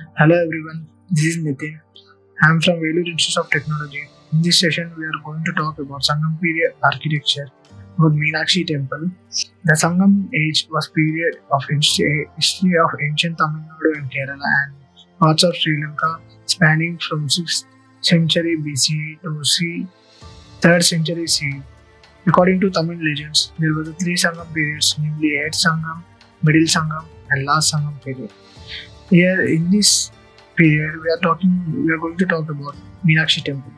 Hello everyone, this is Nitin. I am from Velur Institute of Technology. In this session, we are going to talk about Sangam period architecture about Meenakshi Temple. The Sangam age was period of history of ancient Tamil Nadu and Kerala and parts of Sri Lanka, spanning from 6th century BCE to 3rd century CE. According to Tamil legends, there were the three Sangam periods, namely 8th Sangam, Middle Sangam, and Last Sangam period. Here in this period, we are going to talk about Meenakshi Temple.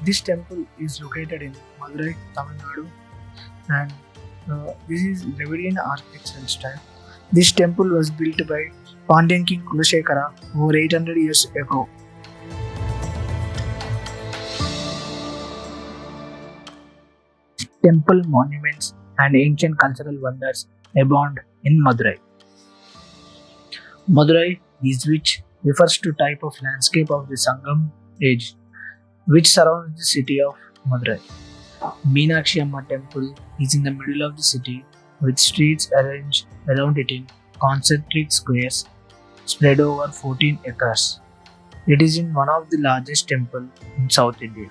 This temple is located in Madurai, Tamil Nadu, and this is Dravidian architectural style. This temple was built by Pandyan King Kulashekara over 800 years ago. Temple monuments and ancient cultural wonders abound in Madurai. Madurai is which refers to type of landscape of the Sangam age which surrounds the city of Madurai. Meenakshi Amma temple is in the middle of the city with streets arranged around it in concentric squares spread over 14 acres. It is in one of the largest temples in South India.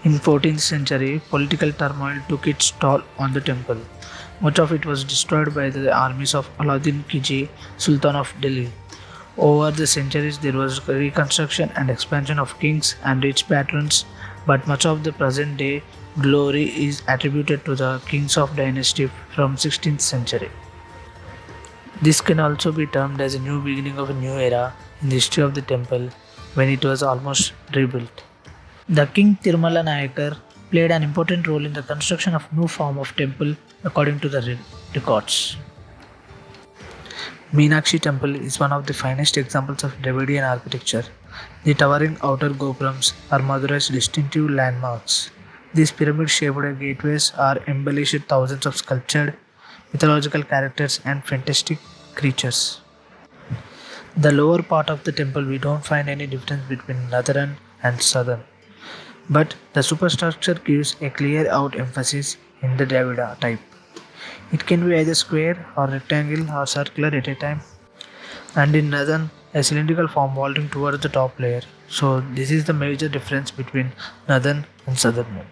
In 14th century, political turmoil took its toll on the temple. Much of it was destroyed by the armies of Alauddin Khilji, Sultan of Delhi. Over the centuries, there was reconstruction and expansion of kings and rich patrons, but much of the present day glory is attributed to the kings of dynasty from 16th century. This can also be termed as a new beginning of a new era in the history of the temple when it was almost rebuilt. The King Tirumala Nayakar played an important role in the construction of new form of temple according to the records. Meenakshi temple is one of the finest examples of Dravidian architecture. The towering outer gopurams are Madurai's distinctive landmarks. These pyramid-shaped gateways are embellished with thousands of sculptured mythological characters and fantastic creatures. The lower part of the temple we don't find any difference between northern and southern. But the superstructure gives a clear out emphasis in the Dravida type. It can be either square or rectangle or circular at a time, and in northern a cylindrical form vaulting towards the top layer. So this is the major difference between northern and southern one.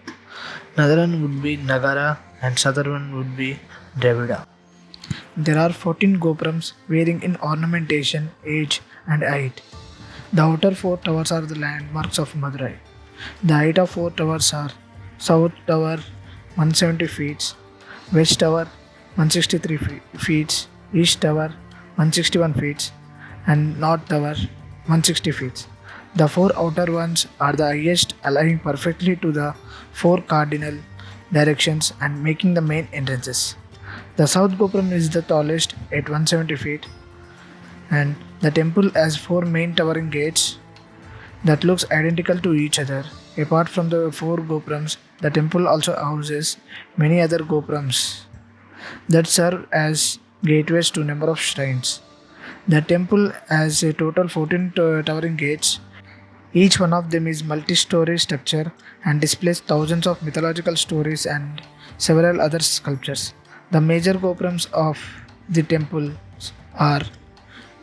Northern would be Nagara and southern one would be Dravida. There are 14 gopurams varying in ornamentation, age and height. The outer four towers are the landmarks of Madurai. The height of four towers are South Tower 170 feet, West Tower 163 feet, East Tower 161 feet, and North Tower 160 feet. The four outer ones are the highest, aligning perfectly to the four cardinal directions and making the main entrances. The South Gopuram is the tallest at 170 feet, and the temple has four main towering gates that looks identical to each other. Apart from the four gopurams, the temple also houses many other gopurams that serve as gateways to number of shrines. The temple has a total 14 towering gates. Each one of them is multi-story structure and displays thousands of mythological stories and several other sculptures. The major gopurams of the temple are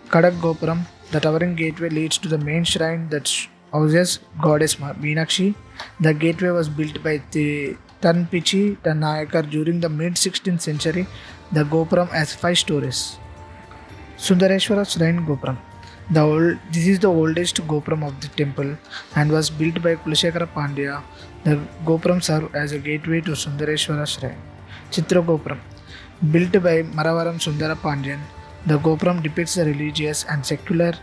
Kadak Gopuram. The towering gateway leads to the main shrine that houses goddess Meenakshi. The gateway was built by the Tanpichi Nayakar during the mid 16th century. The Gopuram has 5 stories. Sundareshwara Shrine Gopuram. This is the oldest Gopuram of the temple and was built by Kulashekara Pandya. The Gopuram served as a gateway to Sundareshwara Shrine. Chitra Gopuram. Built by Maravaram Sundara Pandyan, the Gopuram depicts the religious and secular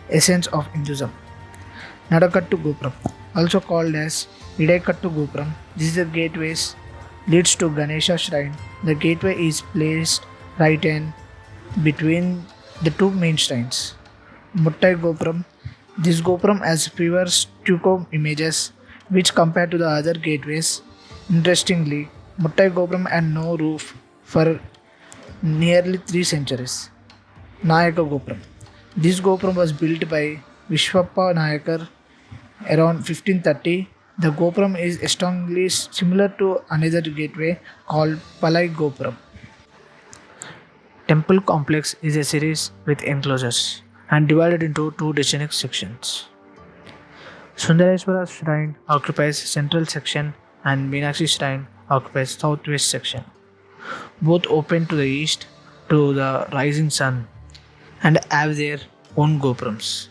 essence of Hinduism. Nadakattu Gopuram, also called as Idaikattu Gopuram, this is the gateway leads to Ganesha Shrine. The gateway is placed right hand between the two main shrines. Muttai Gopuram, this Gopuram has fewer stucco images which compared to the other gateways. Interestingly, Muttai Gopuram had no roof for nearly 3 centuries. Nayaka Gopuram. This Gopram was built by Vishwappa Nayakar around 1530. The Gopram is strongly similar to another gateway called Palai Gopram. Temple complex is a series with enclosures and divided into two distinct sections. Sundareswara Shrine occupies central section and Meenakshi Shrine occupies southwest section. Both open to the east to the rising sun and have their own goprams.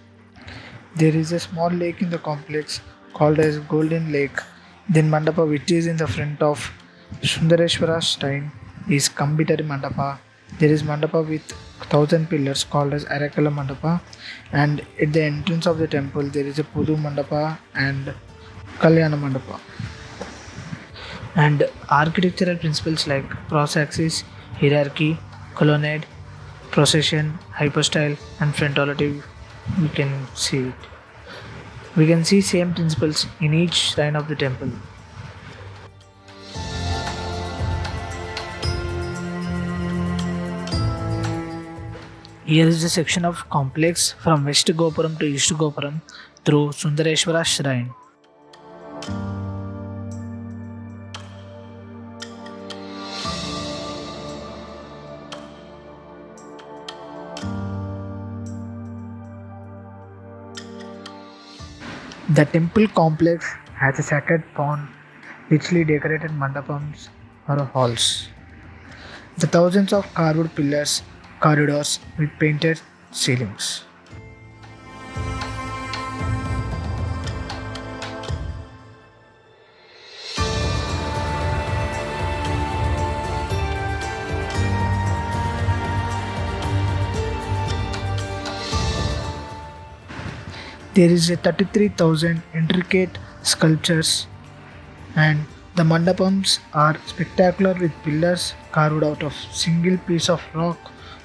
There is a small lake in the complex called as Golden Lake. Then Mandapa, which is in the front of Sundareshwara shrine, is Kambitari Mandapa. There is Mandapa with 1,000 pillars called as Arakala Mandapa, and at the entrance of the temple there is a Pudu Mandapa and Kalyana Mandapa. And architectural principles like cross-axis, hierarchy, colonnade, procession, hypostyle, and frontality, we can see it. We can see same principles in each shrine of the temple. Here is the section of complex from West Gopuram to East Gopuram through Sundareshwara Shrine. The temple complex has a sacred pond, richly decorated mandapams or halls. The thousands of carved pillars, corridors with painted ceilings. There is a 33,000 intricate sculptures, and the mandapams are spectacular with pillars carved out of single piece of rock,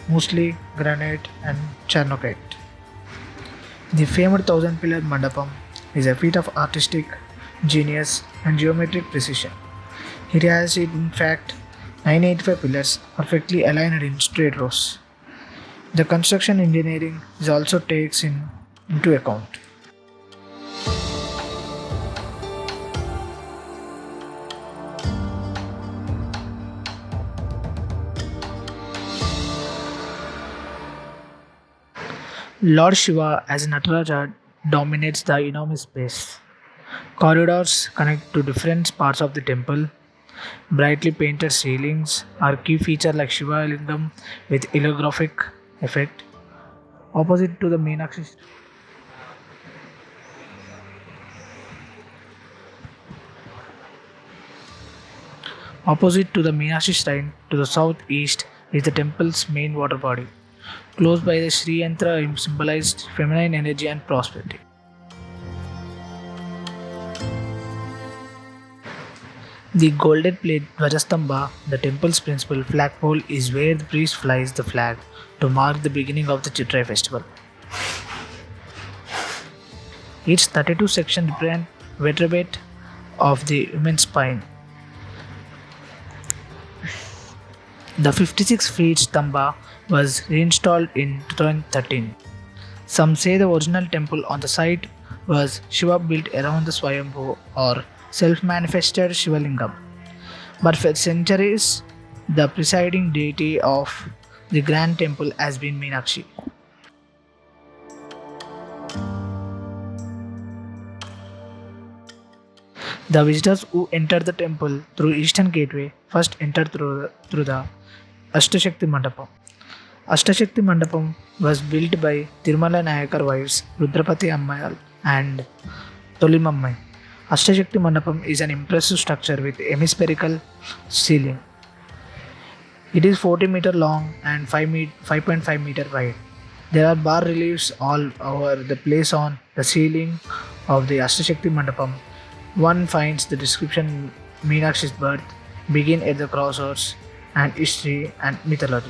mostly granite and charnocite. The famed 1,000 pillar mandapam is a feat of artistic genius and geometric precision. It has in fact 985 pillars perfectly aligned in straight rows. The construction engineering is also takes into account. Lord Shiva as Nataraja dominates the enormous space. Corridors connect to different parts of the temple. Brightly painted ceilings are key feature like Shiva Lingam with holographic effect. Opposite to the Meenakshi Opposite to the Meenakshi shrine to the southeast is the temple's main water body. Close by the Sri Yantra symbolized feminine energy and prosperity. The golden plate Dvajastambha, the temple's principal flagpole, is where the priest flies the flag to mark the beginning of the Chitrai festival. Its 32 section represent vertebrae of the human spine. The 56 feet stamba was reinstalled in 2013. Some say the original temple on the site was Shiva built around the Swayambhu or self-manifested Shivalingam. But for centuries, the presiding deity of the grand temple has been Meenakshi. The visitors who enter the temple through Eastern Gateway first enter through the Ashtashakti Mandapam. Ashtashakti Mandapam was built by Tirumala Nayakar wives Rudrapati Ammayal and Tolimammai. Ashtashakti Mandapam is an impressive structure with hemispherical ceiling. It is 40-meter long and 5.5 meter wide. There are bas reliefs all over the place on the ceiling of the Ashtashakti Mandapam. One finds the description Meenakshi's birth, begin at the crossroads, and history and mythology.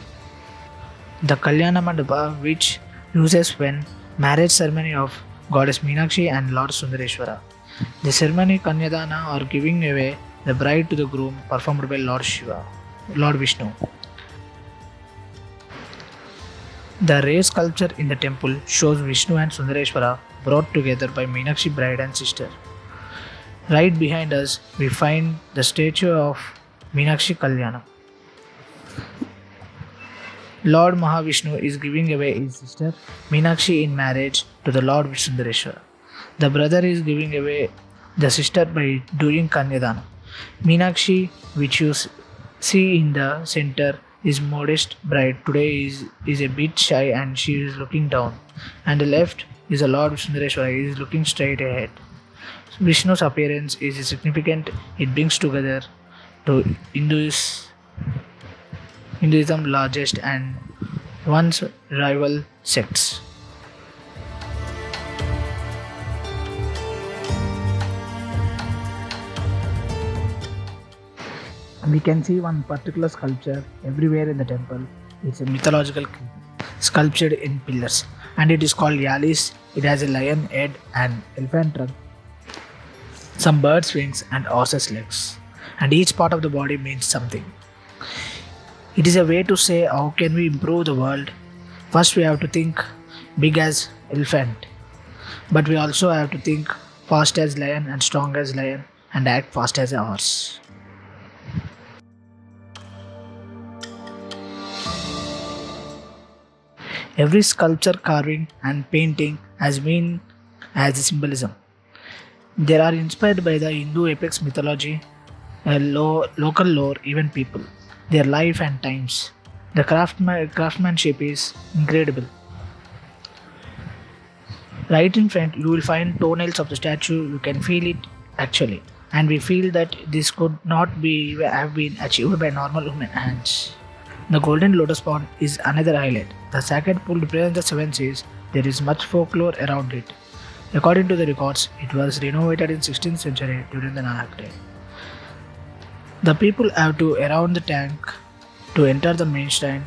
The Kalyana Mandapa, which uses when marriage ceremony of goddess Meenakshi and Lord Sundareshwara. The ceremony Kanyadana or giving away the bride to the groom performed by Lord Vishnu. The rare sculpture in the temple shows Vishnu and Sundareshwara brought together by Meenakshi bride and sister. Right behind us, we find the statue of Meenakshi Kalyanam. Lord Mahavishnu is giving away his sister Meenakshi in marriage to the Lord Sundareshwara. The brother is giving away the sister by doing Kanyadana. Meenakshi, which you see in the center, is modest bride. Today is a bit shy and she is looking down. And the left is the Lord Sundareshwara. He is looking straight ahead. Vishnu's appearance is significant. It brings together to Hinduism largest and once rival sects. We can see one particular sculpture everywhere in the temple. It's a mythological sculptured in pillars, and it is called Yalis. It has a lion head and elephant trunk, some bird's wings and horse's legs, and each part of the body means something. It is a way to say how can we improve the world. First we have to think big as elephant, but we also have to think fast as lion and strong as lion and act fast as a horse. Every sculpture, carving, and painting has been as a symbolism. They are inspired by the Hindu epics mythology, local lore, even people, their life and times. The craftsmanship is incredible. Right in front, you will find toenails of the statue. You can feel it actually, and we feel that this could not be have been achieved by normal human hands. The golden lotus pond is another highlight. The sacred pool represents the seven seas. There is much folklore around it. According to the records, it was renovated in 16th century during the Nanak day. The people have to around the tank to enter the main shrine,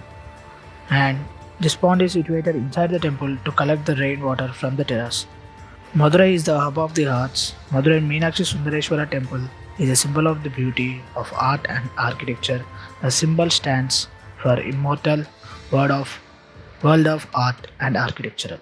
and this pond is situated inside the temple to collect the rainwater from the terrace. Madurai is the hub of the arts. Madurai Meenakshi Sundareshwara temple is a symbol of the beauty of art and architecture. The symbol stands for immortal world of art and architecture.